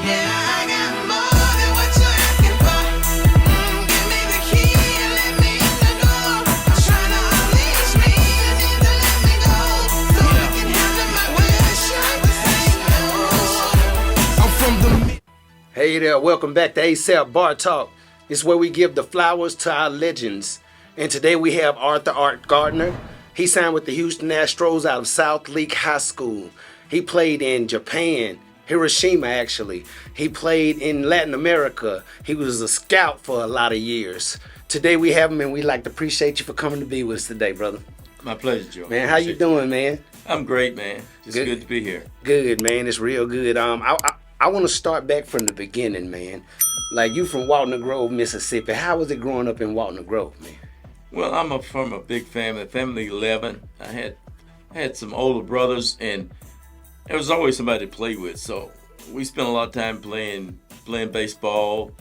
Yeah, I got more than what you're asking for. Give me the key and let me in the door. I'm trying to unleash me. You need to let me go so I can handle my business. I'm from the. Hey there, welcome back to ASAP Bar Talk. It's where we give the flowers to our legends. And today we have Arthur Art Gardner. He signed with the Houston Astros out of South Lake High School. He played in Japan, Hiroshima actually. He played in Latin America. He was a scout for a lot of years. Today we have him and we'd like to appreciate you for coming to be with us today, brother. My pleasure, Joe. Man, how you doing, man? I'm great, man. It's good to be here. Good, man. It's real good. I want to start back from the beginning, man. Like, you from Walton Grove, Mississippi. How was it growing up in Walton Grove, man? Well, I'm from a big family 11. I had some older brothers, and there was always somebody to play with. So we spent a lot of time playing baseball.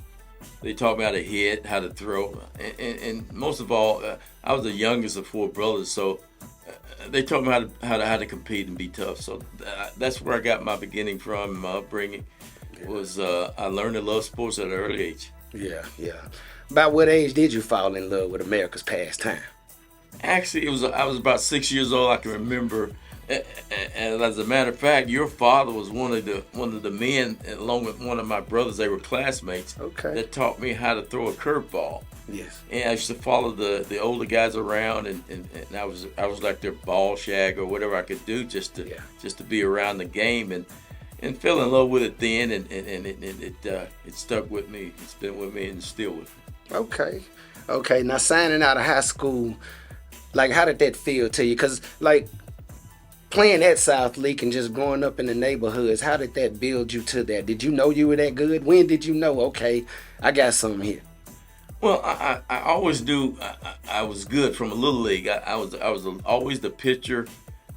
They taught me how to hit, how to throw, and most of all, I was the youngest of four brothers. So they taught me how to compete and be tough. So that's where I got my beginning from, my upbringing. Was I learned to love sports at an early age. Yeah. About what age did you fall in love with America's pastime? Actually, I was about 6 years old. I can remember, and as a matter of fact, your father was one of the men, along with one of my brothers. They were classmates. Okay. That taught me how to throw a curveball. Yes. And I used to follow the older guys around, and I was like their ball shag or whatever I could do just to be around the game and fell in love with it then, and it stuck with me. It's been with me and still with me. Okay. Now, signing out of high school, like, how did that feel to you? Because, like, playing at South Lake and just growing up in the neighborhoods, how did that build you to that? Did you know you were that good? When did you know, okay, I got something here? Well, I always knew I was good from a little league. I was always the pitcher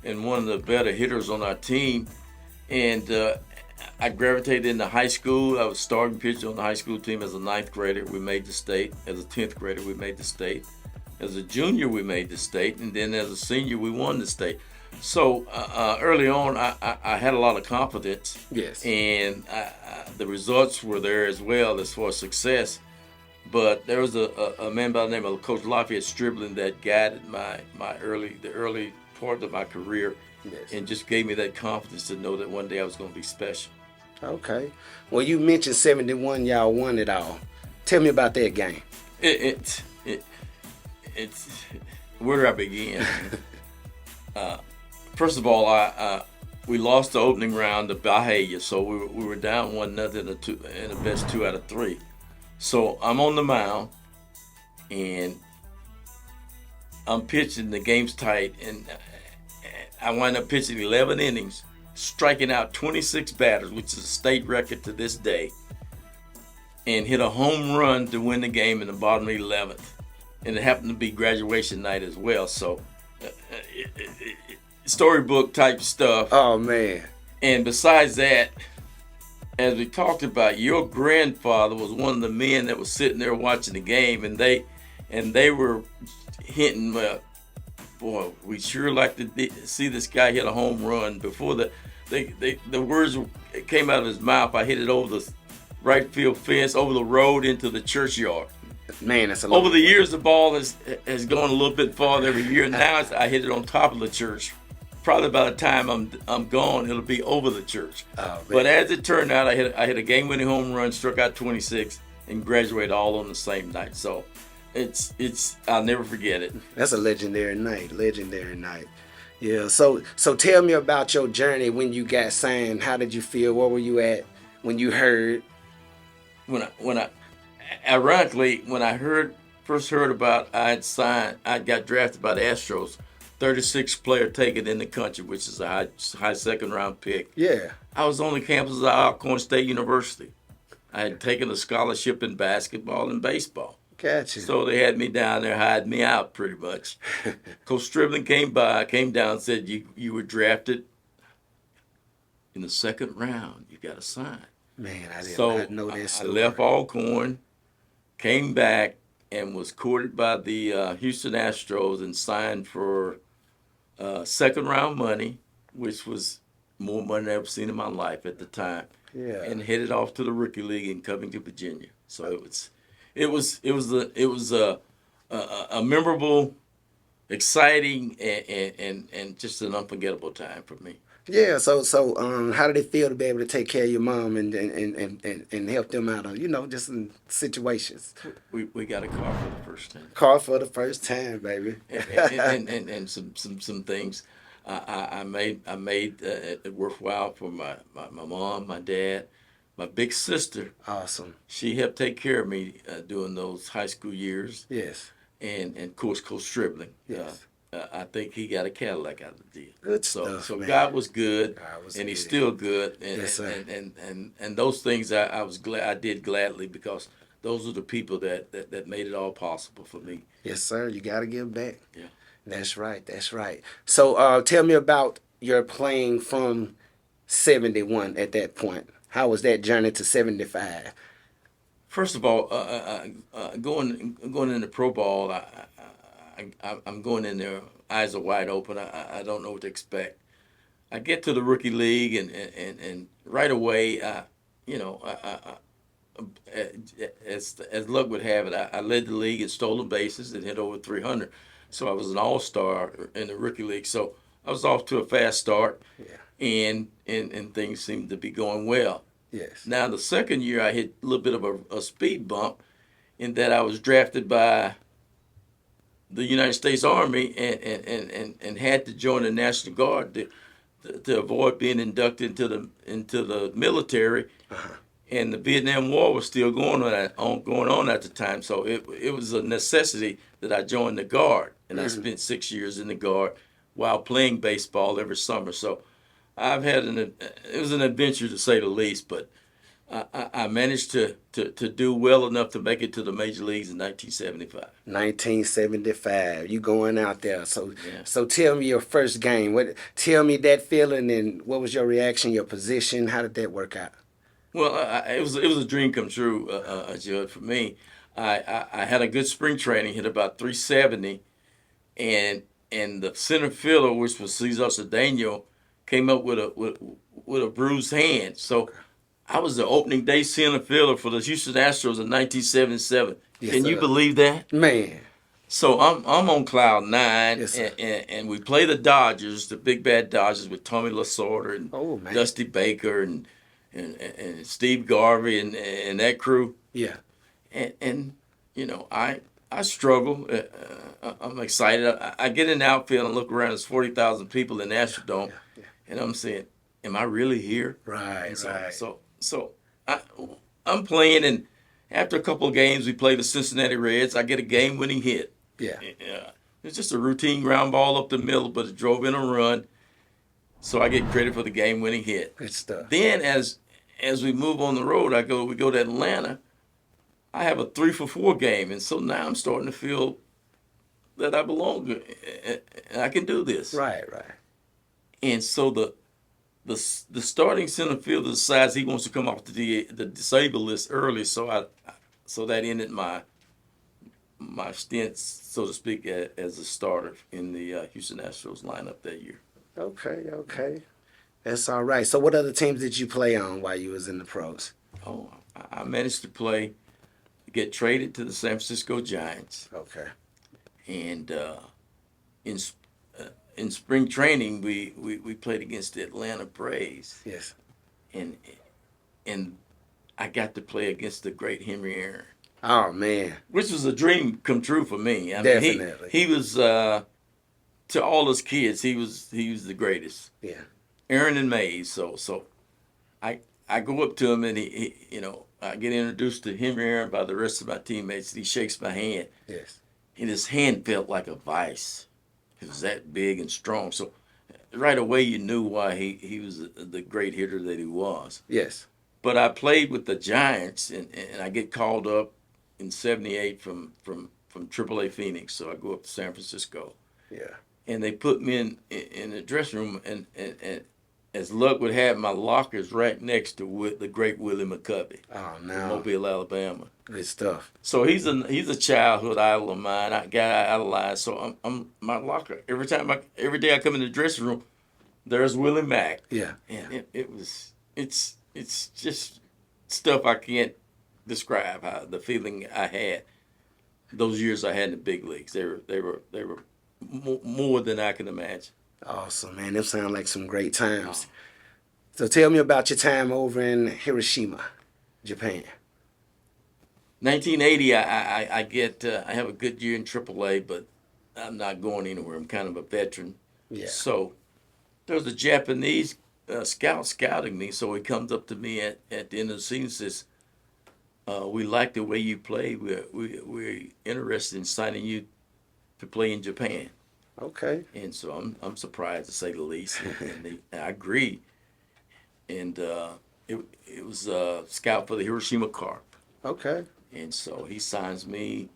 and one of the better hitters on our team. And I gravitated into high school. I was starting pitcher on the high school team as a 9th grader. We made the state. As a 10th grader, we made the state. As a junior, we made the state. And then as a senior, we won the state. So early on, I had a lot of confidence. Yes. And the results were there as well as far as success. But there was a man by the name of Coach Lafayette Stribling that guided the early part of my career. Yes. And just gave me that confidence to know that one day I was going to be special. Okay. Well, you mentioned 71, y'all won it all. Tell me about that game. It's where do I begin? First of all, we lost the opening round to Bahia, so we were down 1-0 in the best 2 out of 3. So I'm on the mound, and I'm pitching. The game's tight, and I wind up pitching 11 innings, striking out 26 batters, which is a state record to this day, and hit a home run to win the game in the bottom of the 11th. And it happened to be graduation night as well, so storybook type stuff. Oh, man. And besides that, as we talked about, your grandfather was one of the men that was sitting there watching the game, and they were hinting, well, boy, we sure like to see this guy hit a home run. Before the words came out of his mouth, I hit it over the right field fence, over the road into the churchyard. Man, that's a lot. Over the years, the ball has gone a little bit farther every year. Now I hit it on top of the church. Probably by the time I'm gone, it'll be over the church. Oh, but as it turned out, I hit a game-winning home run, struck out 26, and graduated all on the same night. So it's I'll never forget it. That's a legendary night. Yeah. So tell me about your journey when you got signed. How did you feel? Where were you at when you heard? Ironically, when I first heard about I got drafted by the Astros, 36th player taken in the country, which is a high second round pick. Yeah. I was on the campus of Alcorn State University. I had taken a scholarship in basketball and baseball. Gotcha. So they had me down there, hiding me out pretty much. Coach Stribling came down and said, you were drafted in the 2nd round. You got to sign. Man, I did not know that story. I left Alcorn, came back, and was courted by the Houston Astros and signed for 2nd round money, which was more money than I've ever seen in my life at the time. Yeah. and headed off to the rookie league in Covington, Virginia. So it was a memorable, exciting, and just an unforgettable time for me. Yeah, so how did it feel to be able to take care of your mom and help them out of, just in situations? We got a car for the first time. Car for the first time, baby. And some things I made it worthwhile for my mom, my dad, my big sister. Awesome. She helped take care of me during those high school years, Yes. and of course Coach Stribling. Yes. I think he got a Cadillac out of the deal. Good So stuff, man. God was good, God was and He's good. still good. Yes, sir. And those things I was glad I did gladly, because those are the people that made it all possible for me. Yes, sir. You got to give back. Yeah. That's right. That's right. So tell me about your playing from 71 at that point. How was that journey to 75? First of all, going into pro ball, I'm going in there, eyes are wide open. I don't know what to expect. I get to the rookie league, and right away, you know, as luck would have it, I led the league in stolen bases and hit over 300. So I was an all-star in the rookie league. So I was off to a fast start, Yeah. and things seemed to be going well. Yes. Now the second year, I hit a little bit of a speed bump in that I was drafted by the United States Army and had to join the National Guard to avoid being inducted into the military. Uh-huh. And the Vietnam War was still going on at the time, so it was a necessity that I joined the Guard, and I spent 6 years in the Guard while playing baseball every summer. So I've had it was an adventure to say the least, but I managed to do well enough to make it to the major leagues in 1975. 1975. You going out there. So Yeah. so tell me your first game. Tell me that feeling and what was your reaction, your position? How did that work out? Well, it was a dream come true, Judd, for me. I had a good spring training, hit about 370, and the center fielder, which was Cesar Cedeno, came up with a bruised hand. So I was the opening day center fielder for the Houston Astros in 1977. Yes, Can you sir. believe that? Man. So I'm on cloud nine, Yes, sir. and we play the Dodgers, the big bad Dodgers, with Tommy Lasorda and Oh, man. Dusty Baker and Steve Garvey and that crew. Yeah. And you know, I struggle. I'm excited. I get in the outfield and look around. There's 40,000 people in the Astrodome, Yeah. and I'm saying, "Am I really here?" Right, And so, right. so I'm playing, and after a couple of games, we play the Cincinnati Reds. I get a game-winning hit. Yeah. It's just a routine ground ball up the middle, but it drove in a run. So I get credit for the game-winning hit. Good stuff. Then, as we move on the road, we go to Atlanta. I have a 3-for-4 game, and so now I'm starting to feel that I belong, and I can do this. Right, right. And so the starting center fielder decides he wants to come off the disabled list early, so that ended my stint, so to speak, as a starter in the Houston Astros lineup that year. Okay, okay. That's all right. So what other teams did you play on while you was in the pros? Oh, I managed to get traded to the San Francisco Giants, Okay. and in spring training we played against the Atlanta Braves, Yes. and I got to play against the great Henry Aaron, Oh, man. which was a dream come true for me. I mean, Definitely. he was to all his kids, he was the greatest. Yeah. Aaron and Mays. So I go up to him, and he I get introduced to Henry Aaron by the rest of my teammates. He shakes my hand, Yes. and his hand felt like a vice. It was that big and strong. So right away you knew why he was the great hitter that he was. Yes. But I played with the Giants, and I get called up in '78 from AAA Phoenix. So I go up to San Francisco, Yeah. and they put me in the dressing room, and as luck would have it, my locker's right next to the great Willie McCovey, Oh, from no. Mobile, Alabama. Good stuff. So he's a childhood idol of mine. I idolized. So I'm my locker every day I come in the dressing room, there's Willie Mack, Yeah. and it's it's just stuff I can't describe. How the feeling I had those years I had in the big leagues. They were more than I can imagine. Awesome, man. Them sound like some great times. Oh. So tell me about your time over in Hiroshima, Japan. 1980, I have a good year in AAA, but I'm not going anywhere. I'm kind of a veteran. Yeah. So there was a Japanese scout scouting me. So he comes up to me at the end of the season and says, "We like the way you play. We're interested in signing you to play in Japan." Okay. And so I'm surprised to say the least, and I agreed. And it was a scout for the Hiroshima Carp. Okay. And so he signs me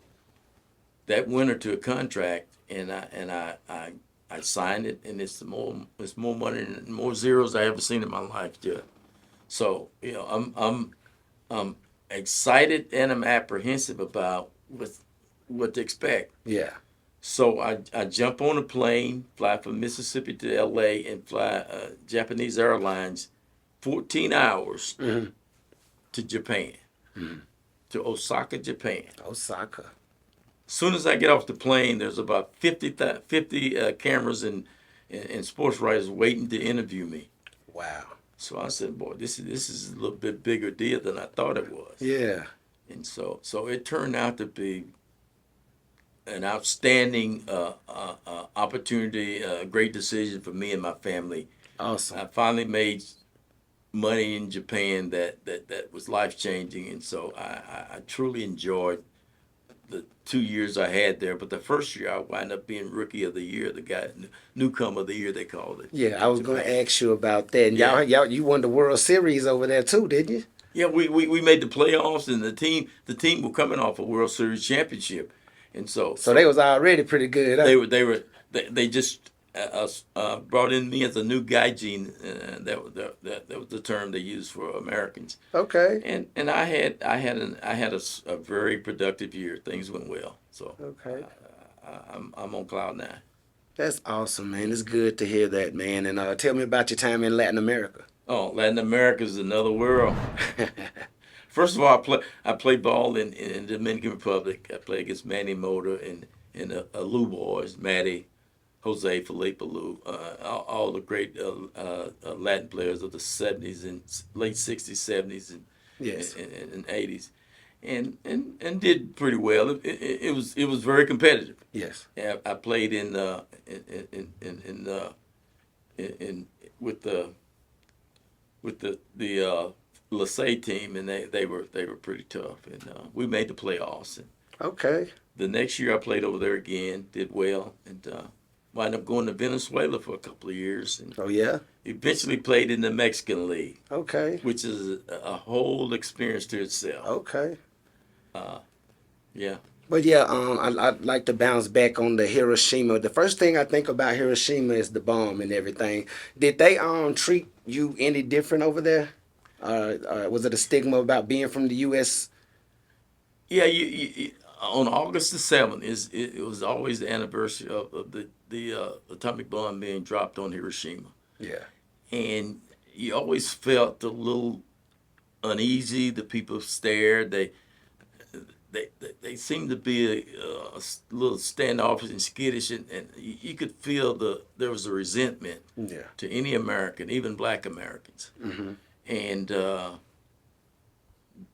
that winter to a contract, and I signed it, and it's more money and more zeros I ever seen in my life, Judd. So I'm excited and I'm apprehensive about what to expect. Yeah. So I jump on a plane, fly from Mississippi to L.A. and fly Japanese Airlines 14 hours Mm-hmm. to Japan, to Osaka, Japan. Osaka. Soon as I get off the plane, there's about 50 cameras and sports writers waiting to interview me. Wow. So I said, "Boy, this is a little bit bigger deal than I thought it was." Yeah. And so it turned out to be an outstanding opportunity, a great decision for me and my family. Awesome. I finally made money in Japan that was life changing, and so I truly enjoyed the 2 years I had there. But the first year I wound up being rookie of the year, the guy newcomer of the year they called it. Yeah, I in was going Japan. to ask you about that. And Yeah. you won the World Series over there too, didn't you? Yeah, we made the playoffs, and the team were coming off a World Series championship, and So they was already pretty good, huh? they just brought in me as a new gaijin. That was the term they used for Americans. Okay. And I had a very productive year. Things went well, so Okay. I'm on cloud nine. That's awesome, man. It's good to hear that, man. And tell me about your time in Latin America. Oh, Latin America is another world. First of all, I played ball in the Dominican Republic. I played against Manny Mota and Lou boys, Matty, Jose, Felipe Lou, all the great Latin players of the 70s and late 60s, 70s, Yes. and 80s, and did pretty well. It was very competitive. Yes. Yeah, I played in with the Lasay team, and they were pretty tough, and we made the playoffs. And Okay. the next year I played over there again, did well, and wound up going to Venezuela for a couple of years, and Oh, yeah? eventually played in the Mexican League, Okay. which is a whole experience to itself. Okay. Yeah. But yeah, I'd like to bounce back on the Hiroshima. The first thing I think about Hiroshima is the bomb and everything. Did they treat you any different over there? Was it a stigma about being from the U.S.? Yeah, on August the 7th it was always the anniversary of the atomic bomb being dropped on Hiroshima, Yeah. and you always felt a little uneasy. The people stared. They seemed to be a little standoffish and skittish, and you could feel there was a resentment Yeah. to any American, even Black Americans, Mm-hmm. and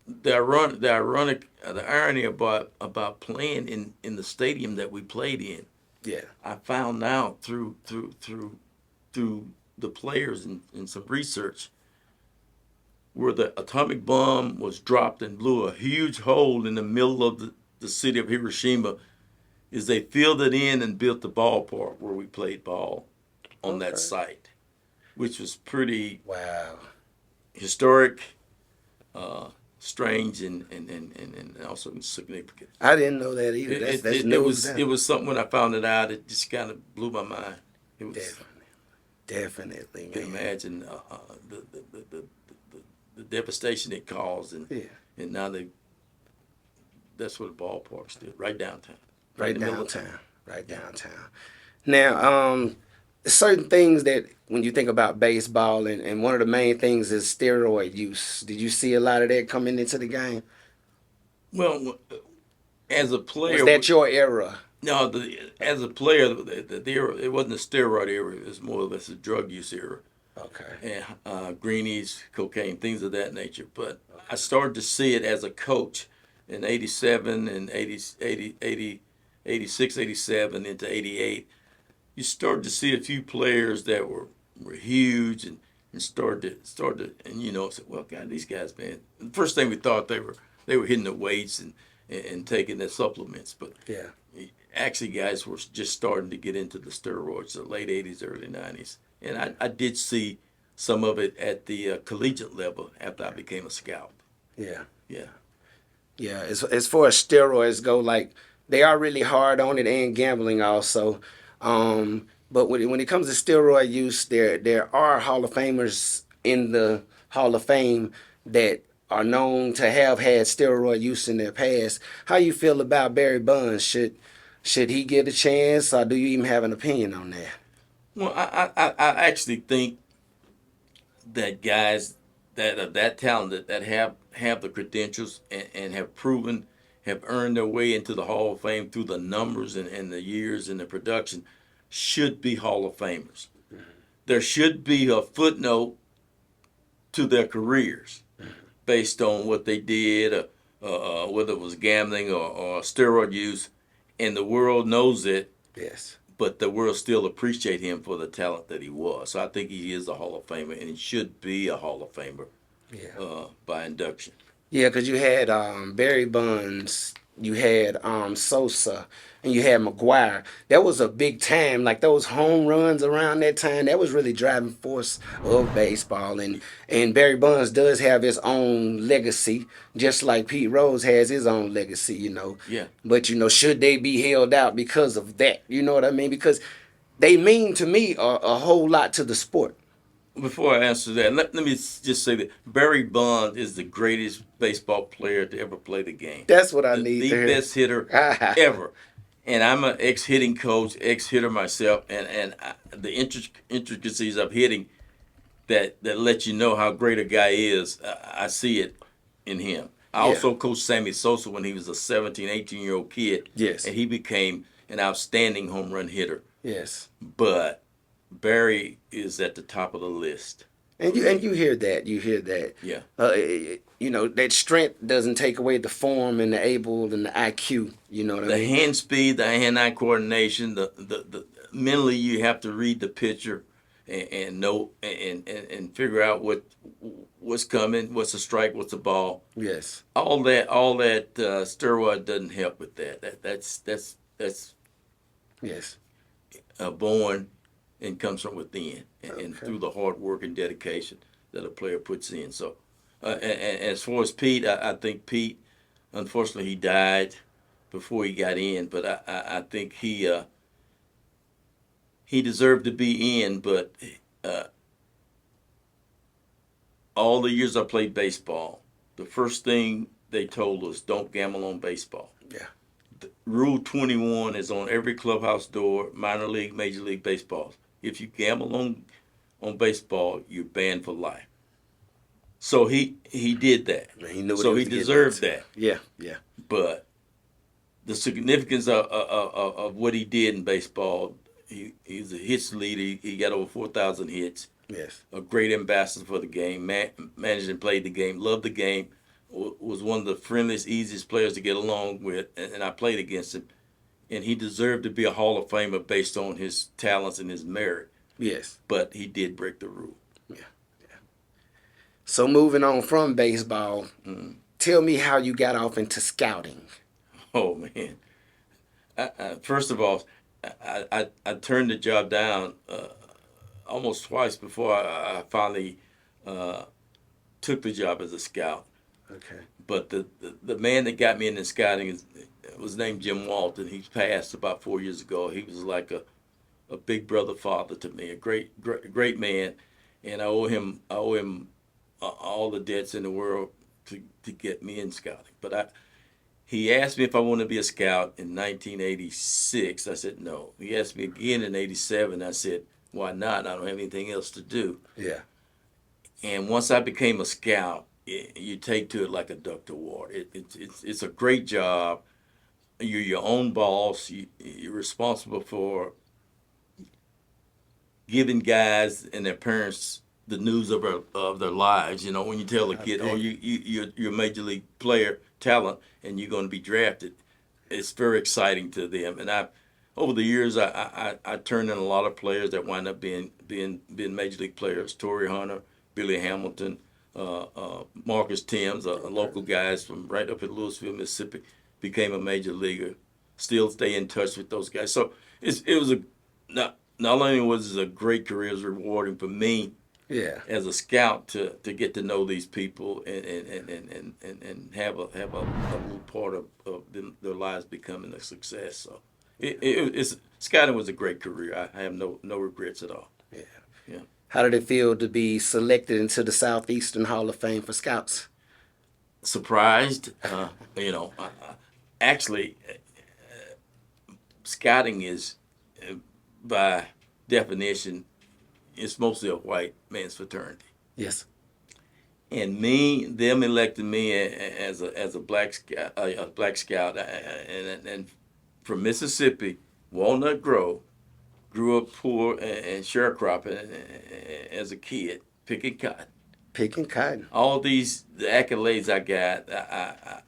the irony about playing in the stadium that we played in, Yeah. I found out through the players and some research, where the atomic bomb was dropped and blew a huge hole in the middle of the city of Hiroshima, is they filled it in and built the ballpark where we played ball on that Okay. site, which was pretty Wow. historic, strange, and also significant. I didn't know that either. That's news. It was something when I found it out. It just kind of blew my mind. It was Definitely, you can man. imagine the devastation it caused, and Yeah. now that's where the ballpark stood, right downtown, Right in the middle of downtown. town. Right downtown. Now, certain things that when you think about baseball, and one of the main things is steroid use. Did you see a lot of that coming into the game? Well, as a Was player, that your era? no, as a player, the era, it wasn't a steroid era. It was more or less a drug use era, Okay. and greenies, cocaine, things of that nature. But I started to see it as a coach in '87 and 86, 87 into '88. You started to see a few players that were huge and started and said, well, God, these guys, man. The first thing we thought they were hitting the weights and taking their supplements, but Yeah. actually guys were just starting to get into the steroids, the late '80s, early '90s, and I did see some of it at the collegiate level after I became a scout. Yeah. Yeah. Yeah. As far as steroids go, like they are really hard on it, and gambling also. But when it comes to steroid use, there are Hall of Famers in the Hall of Fame that are known to have had steroid use in their past. How you feel about Barry Bonds? Should he get a chance, or do you even have an opinion on that? Well, I actually think that guys that are that talented that have the credentials and have proven have earned their way into the Hall of Fame through the numbers and the years and the production should be Hall of Famers. There should be a footnote to their careers based on what they did, whether it was gambling or steroid use, and the world knows it, Yes. but the world still appreciate him for the talent that he was. So I think he is a Hall of Famer, and he should be a Hall of Famer Yeah. by induction. Yeah, because you had Barry Bonds, you had Sosa, and you had McGuire. That was a big time. Like those home runs around that time, that was really driving force of baseball. And Barry Bonds does have his own legacy, just like Pete Rose has his own legacy. Yeah. But should they be held out because of that? You know what I mean? Because they mean to me a whole lot to the sport. Before I answer that, let me just say that Barry Bonds is the greatest baseball player to ever play the game. That's what I The, need the to best hitter hear. ever. And I'm an ex-hitting coach, ex-hitter myself, and the intricacies of hitting that let you know how great a guy is, I see it in him. I Yeah. also coached Sammy Sosa when he was a 17, 18-year-old kid, Yes. and he became an outstanding home run hitter. Yes. But Barry is at the top of the list. And you hear that. You hear that. Yeah. That strength doesn't take away the form and the able and the IQ. You know what I The mean? hand speed, the hand-eye coordination, the mentally you have to read the picture and know and figure out what's coming, what's a strike, what's a ball. Yes. All that steroid doesn't help with that. That's Yes. born and comes from within, and Okay. through the hard work and dedication that a player puts in. So, and as far as Pete, I think Pete, unfortunately, he died before he got in, but I think he deserved to be in. But uh, all the years I played baseball, the first thing they told us, don't gamble on baseball. Yeah. Rule 21 is on every clubhouse door, minor league, major league baseballs. If you gamble on baseball, you're banned for life. So he did that. He knew what So he he was getting deserved into. that. Yeah. Yeah. But the significance of what he did in baseball, he's a hits leader. He got over 4,000 hits. Yes. A great ambassador for the game. Managed and played the game. Loved the game. Was one of the friendliest, easiest players to get along with. And I played against him. And he deserved to be a Hall of Famer based on his talents and his merit. Yes. But he did break the rule. Yeah. Yeah. So moving on from baseball, tell me how you got off into scouting. Oh man! First of all, I turned the job down almost twice before I finally took the job as a scout. Okay. But the man that got me into scouting was named Jim Walton. He passed about 4 years ago. He was like a big brother father to me, a great man, and I owe him all the debts in the world to get me in scouting. But he asked me if I wanted to be a scout in 1986. I said no. He asked me again in '87. I said Why not? I don't have anything else to do. Yeah. And once I became a scout, you take to it like a duck to water. It's a great job. You're your own boss. You're responsible for giving guys and their parents the news of their lives. You know, when you tell a kid, "Oh, you're a major league player talent, and you're going to be drafted," it's very exciting to them. And over the years, I turned in a lot of players that wind up being major league players. Torrey Hunter, Billy Hamilton, Marcus Timms, local guys from right up in Louisville, Mississippi, became a major leaguer. Still stay in touch with those guys. So it was not only was it a great career, it was rewarding for me Yeah. as a scout to get to know these people and have a little part of their lives becoming a success. So it's scouting was a great career. I have no regrets at all. Yeah. Yeah. How did it feel to be selected into the Southeastern Hall of Fame for scouts? Surprised, actually, scouting is by definition, it's mostly a white man's fraternity. Yes. And them elected me as a black scout, and from Mississippi, Walnut Grove, grew up poor and sharecropping as a kid, picking cotton. Picking cotton. All the accolades I got,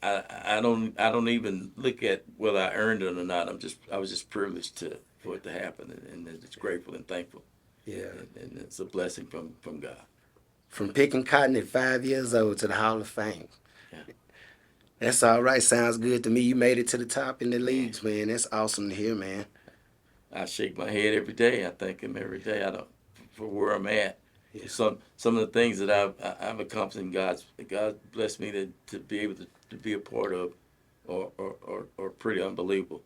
I don't even look at whether I earned it or not. I was just privileged for it to happen, and it's grateful and thankful. Yeah. And it's a blessing from God. From picking cotton at 5 years old to the Hall of Fame. Yeah. That's all right. Sounds good to me. You made it to the top in the leagues, man. That's awesome to hear, man. I shake my head every day. I thank Him every day. I don't for where I'm at. Yeah. Some of the things that I've accomplished in God blessed me to be able to be a part of, or pretty unbelievable.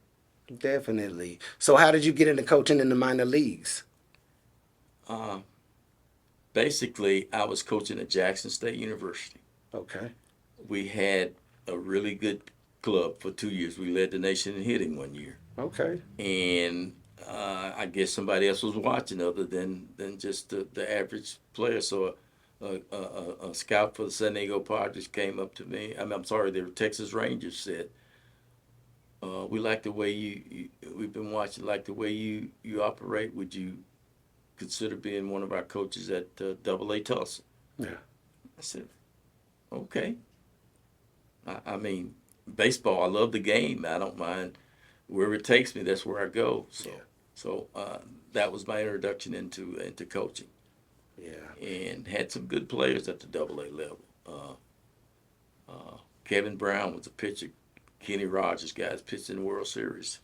Definitely. So how did you get into coaching in the minor leagues? Basically, I was coaching at Jackson State University. Okay. We had a really good club for 2 years. We led the nation in hitting one year. Okay. And I guess somebody else was watching other than just the average player. So a scout for the San Diego Padres came up to me. I'm sorry, the Texas Rangers said, "We like the way we've been watching, like the way you operate. Would you consider being one of our coaches at AA Tulsa?" Yeah. I said, "Okay." I mean, baseball, I love the game. I don't mind wherever it takes me. That's where I go. So that was my introduction into coaching. Yeah. And had some good players at the AA level. Kevin Brown was a pitcher. Kenny Rogers, guys, pitched in the World Series.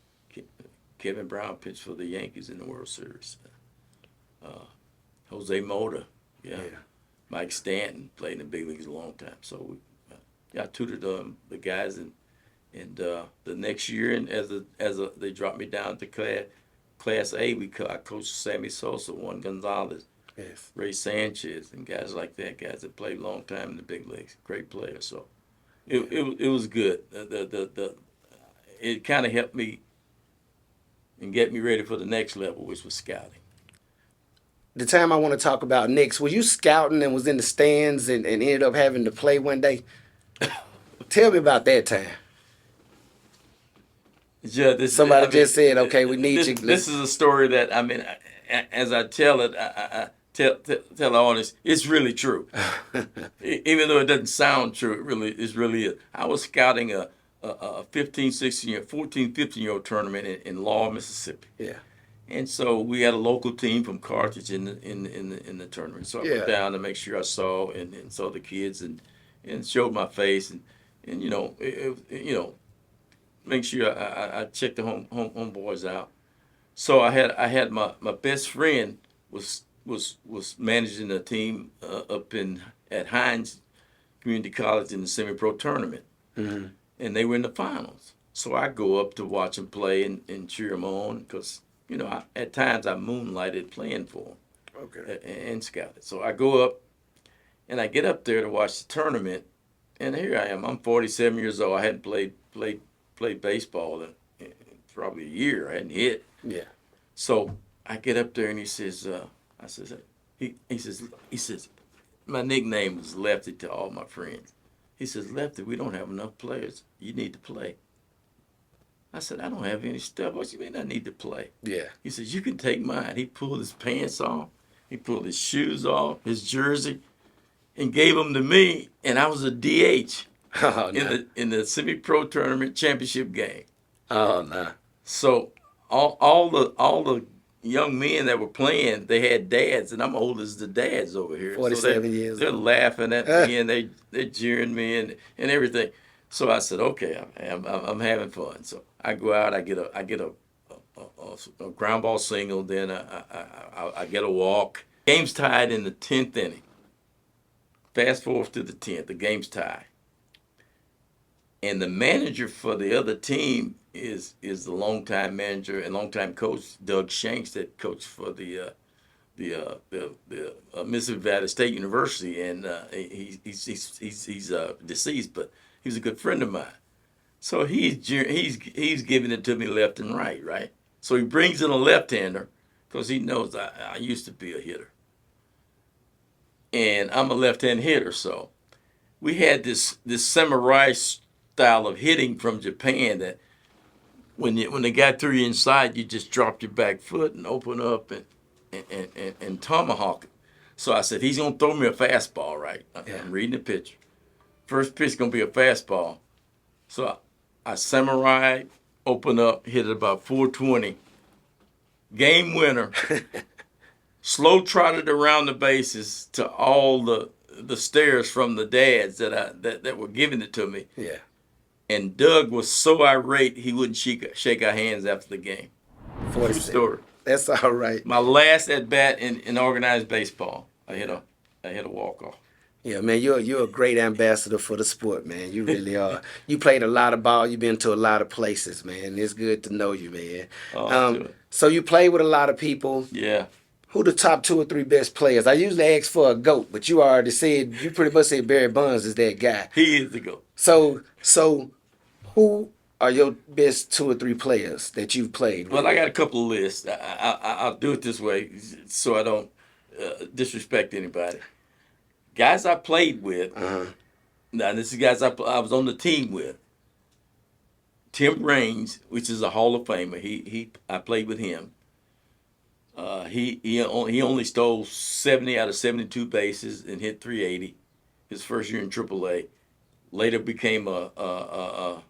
Kevin Brown pitched for the Yankees in the World Series. Jose Mota, yeah. Mike Stanton played in the big leagues a long time. So I tutored the guys, and the next year, and they dropped me down to Class A. I coached Sammy Sosa, Juan Gonzalez, Yes. Ray Sanchez, and guys like that, guys that played a long time in the big leagues, great players. So it was good. It kind of helped me and get me ready for the next level, which was scouting. The time I want to talk about next, were you scouting and was in the stands and ended up having to play one day? Tell me about that time. Yeah, Somebody just said, "Okay, we need you." This is a story that, I mean, as I tell it, I tell the audience, it's really true. Even though it doesn't sound true, it really is. I was scouting a 15, 16-year, 14, 15-year-old tournament in Law, Mississippi. Yeah. And so we had a local team from Carthage in the tournament. So I went down to make sure I saw and saw the kids and showed my face and make sure I checked the homeboys out. So I had my best friend was managing a team up at Hines Community College in the semi-pro tournament, and they were in the finals. So I go up to watch them play and cheer them on because at times I moonlighted playing for them. Okay. And scouted. So I go up and I get up there to watch the tournament, and here I am. I'm 47 years old. I hadn't played baseball in probably a year. I hadn't hit. Yeah. So I get up there and he says, I says, he says, my nickname was Lefty to all my friends. He says, Lefty, we don't have enough players. You need to play. I said, I don't have any stuff. What you mean I need to play? Yeah. He says, you can take mine. He pulled his pants off. He pulled his shoes off, his jersey, and gave them to me. And I was a DH Oh, no. in the semi-pro tournament championship game. Oh, no. So all the young men that were playing, they had dads, and I'm old as the dads over here. 47 years They're old. laughing at me and they're jeering me and everything. So I said, okay, I'm having fun. So I go out, I get a ground ball single, then I get a walk. Game's tied in the 10th inning. Fast forward to the 10th, the game's tied. And the manager for the other team is the longtime manager and longtime coach Doug Shanks that coached for the Mississippi Valley State University, and he's deceased, but he was a good friend of mine. So he's giving it to me left and right. So he brings in a left-hander because he knows I used to be a hitter, and I'm a left-hand hitter. So we had this samurai style of hitting from Japan that when they got through you inside, you just dropped your back foot and open up and tomahawk it. So I said, he's going to throw me a fastball, right? I'm reading the pitcher. First pitch is going to be a fastball. So I samurai, open up, hit it about 420. Game winner. Slow trotted around the bases to all the stares from the dads that were giving it to me. Yeah. And Doug was so irate he wouldn't shake our hands after the game. True story. That's all right. My last at bat in organized baseball, I hit a walk off. Yeah, man, you're a great ambassador for the sport, man. You really are. You played a lot of ball. You've been to a lot of places, man. It's good to know you, man. So you played with a lot of people. Yeah. Who the top 2 or 3 best players? I usually ask for a GOAT, but you already said, you pretty much said Barry Bonds is that guy. He is the GOAT. So who are your best 2 or 3 players that you've played with? Well, I got a couple of lists. I'll do it this way so I don't disrespect anybody. Guys I played with. Now, this is guys I was on the team with. Tim Raines, which is a Hall of Famer. I played with him. He only stole 70 out of 72 bases and hit 380 his first year in AAA. Later became a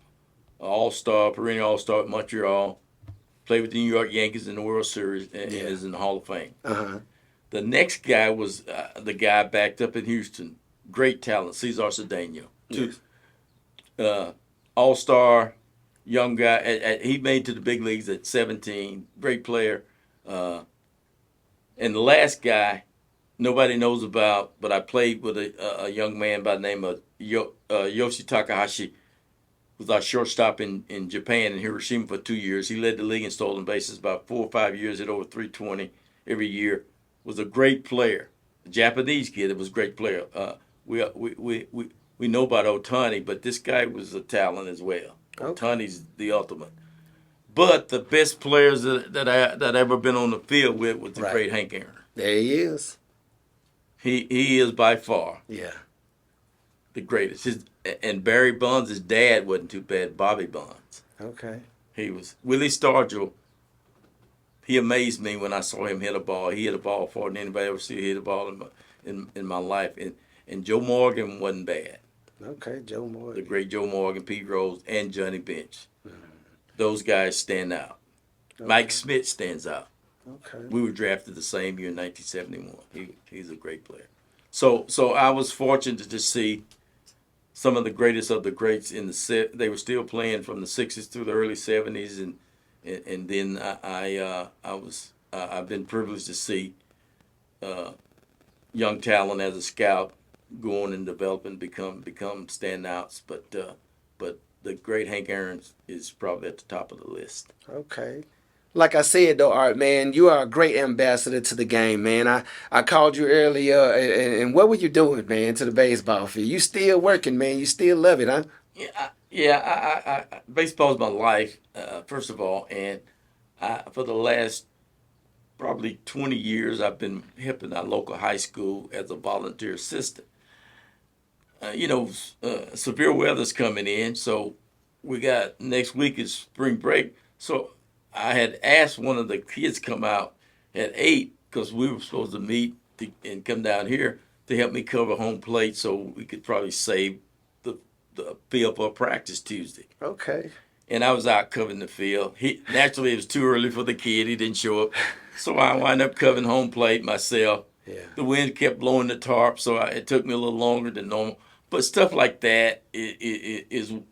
all-star, perennial all-star at Montreal. Played with the New York Yankees in the World Series and is in the Hall of Fame. The next guy was the guy backed up in Houston. Great talent, Cesar Cedeno. Yes. All-star, young guy. He made to the big leagues at 17. Great player. And the last guy, nobody knows about, but I played with a young man by the name of Yoshi Takahashi. Was our shortstop in Japan and Hiroshima for 2 years. He led the league in stolen bases about 4 or 5 years, hit over 320 every year. Was a great player, a Japanese kid that was a great player. We know about Otani, but this guy was a talent as well. Okay. Otani's the ultimate. But the best players that I ever been on the field with was the great Hank Aaron. There he is. He is by far. Yeah. The greatest. And Barry Bonds' his dad wasn't too bad. Bobby Bonds. Okay. He was Willie Stargell. He amazed me when I saw him hit a ball. He hit a ball farther than anybody ever see hit a ball in my life. And Joe Morgan wasn't bad. Okay, Joe Morgan. The great Joe Morgan, Pete Rose, and Johnny Bench. Those guys stand out. Okay. Mike Smith stands out. Okay. We were drafted the same year in 1971. He's a great player. So I was fortunate to see some of the greatest of the greats in the they were still playing from the 60s through the early 70s, and then I've been privileged to see young talent as a scout go on and develop and become standouts. But the great Hank Aaron is probably at the top of the list. Okay. Like I said, though, Art, man, you are a great ambassador to the game, man. I called you earlier, and what were you doing, man, to the baseball field? You still working, man. You still love it, huh? Yeah. Baseball is my life, first of all, and for the last probably 20 years, I've been helping our local high school as a volunteer assistant. Severe weather's coming in, so we got next week is spring break. So I had asked one of the kids come out at 8 because we were supposed to meet and come down here to help me cover home plate so we could probably save the field for practice Tuesday. Okay. And I was out covering the field. Naturally, it was too early for the kid. He didn't show up. So I wound up covering home plate myself. Yeah. The wind kept blowing the tarp, so it took me a little longer than normal. But stuff like that it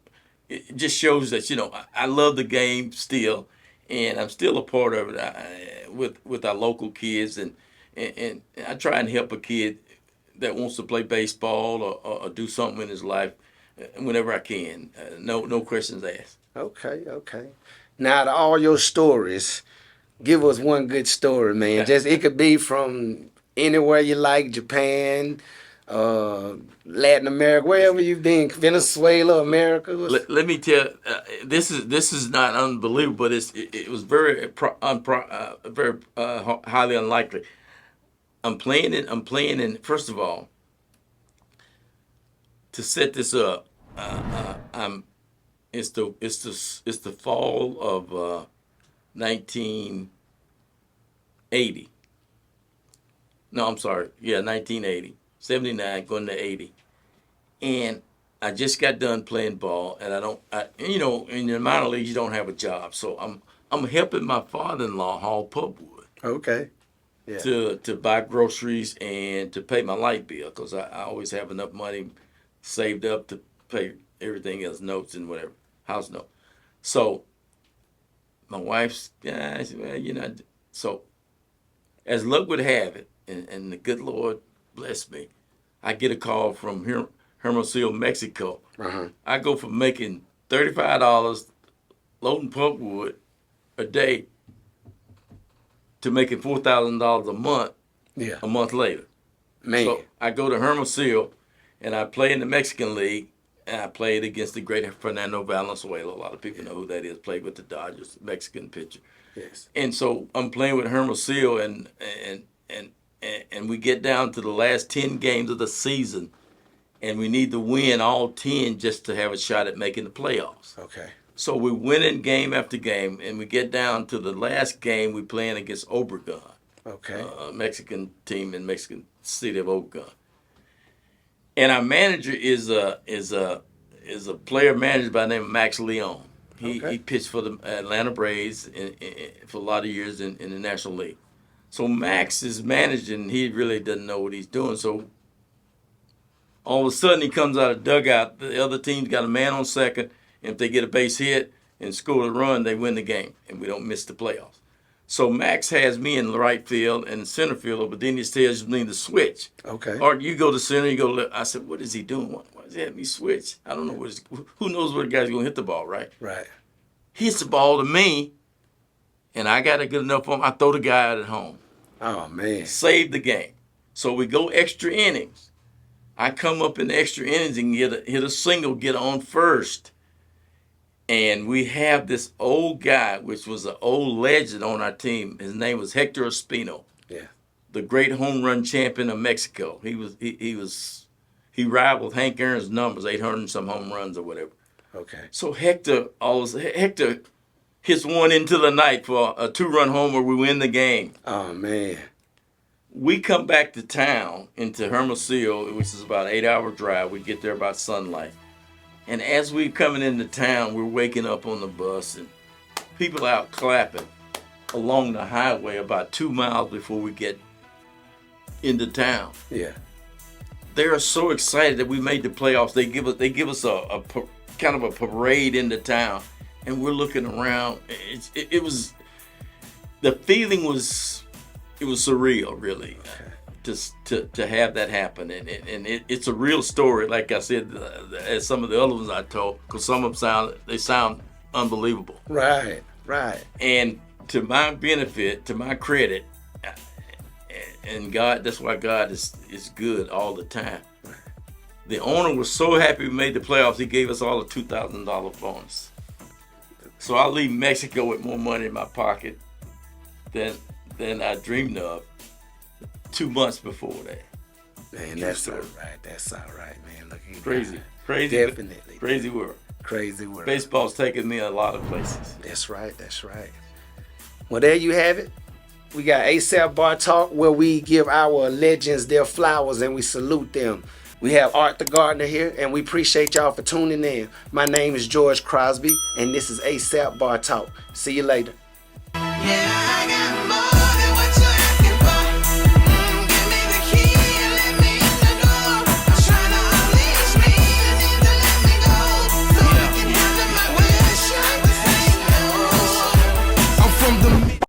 just shows that, I love the game still, and I'm still a part of it with our local kids. And I try and help a kid that wants to play baseball or do something in his life whenever I can. No questions asked. Okay. Now, to all your stories, give us one good story, man. It could be from anywhere you like, Japan, Latin America, wherever you've been, Venezuela, America. Let me tell this is not unbelievable, but it was very highly unlikely. I'm playing in. First of all, to set this up, it's the fall of 1980. No, I'm sorry. Yeah, 1980. 79 going to 80. And I just got done playing ball, and in the minor leagues you don't have a job, so I'm helping my father-in-law haul pulpwood. Okay. Yeah. To buy groceries and to pay my light bill, because I always have enough money saved up to pay everything else, notes and whatever, house note. So my wife's, so as luck would have it, and the good Lord bless me, I get a call from Hermosillo, Mexico. Uh-huh. I go from making $35 loading pulpwood a day to making $4,000 a month. Yeah. A month later. Man. So I go to Hermosillo, and I play in the Mexican League, and I played against the great Fernando Valenzuela. A lot of people know who that is. Played with the Dodgers, Mexican pitcher. Yes. And so I'm playing with Hermosillo, and we get down to the last 10 games of the season, and we need to win all 10 just to have a shot at making the playoffs. Okay. So we win in game after game, and we get down to the last game we playing against Obregon. Okay. A Mexican team in Mexican city of Obregon. And our manager is a player manager by the name of Max Leon. He pitched for the Atlanta Braves for a lot of years in the National League. So Max is managing. He really doesn't know what he's doing. So all of a sudden he comes out of the dugout. The other team's got a man on second. And if they get a base hit and score a run, they win the game, and we don't miss the playoffs. So Max has me in the right field and center field, but then he tells me to switch. Okay. Or you go to center, you go left. I said, what is he doing? Why does he have me switch? I don't know who knows where the guy's going to hit the ball, right? Right. He hits the ball to me, and I got it good enough for him. I throw the guy out at home. Oh, man. Save the game. So we go extra innings. I come up in the extra innings and hit a single, get on first. And we have this old guy, which was an old legend on our team. His name was Hector Espino. Yeah. The great home run champion of Mexico. He rivaled Hank Aaron's numbers, 800 and some home runs or whatever. Okay. So Hector hits one into the night for a 2-run homer. We win the game. Oh, man. We come back to town into Hermosillo, which is about an 8-hour drive. We get there about sunlight. And as we're coming into town, we're waking up on the bus and people out clapping along the highway about 2 miles before we get into town. Yeah. They're so excited that we made the playoffs. They give us a kind of a parade into town, and we're looking around. It was the feeling was surreal, really. Okay. To have that happen, and it's a real story. Like I said, as some of the other ones I told, because some of them sound unbelievable. Right. And to my benefit, to my credit, and God, that's why God is good all the time. Right. The owner was so happy we made the playoffs. He gave us all a $2,000 bonus. So I leave Mexico with more money in my pocket than than I dreamed of 2 months before that. Man, that's all right. That's all right, man. Look, Crazy. Definitely. Crazy world. Crazy world. Baseball's taken me a lot of places. That's right. That's right. Well, there you have it. We got ASAP Bar Talk, where we give our legends their flowers and we salute them. We have Arthur Gardner here, and we appreciate y'all for tuning in. My name is George Crosby, and this is ASAP Bar Talk. See you later. Yeah,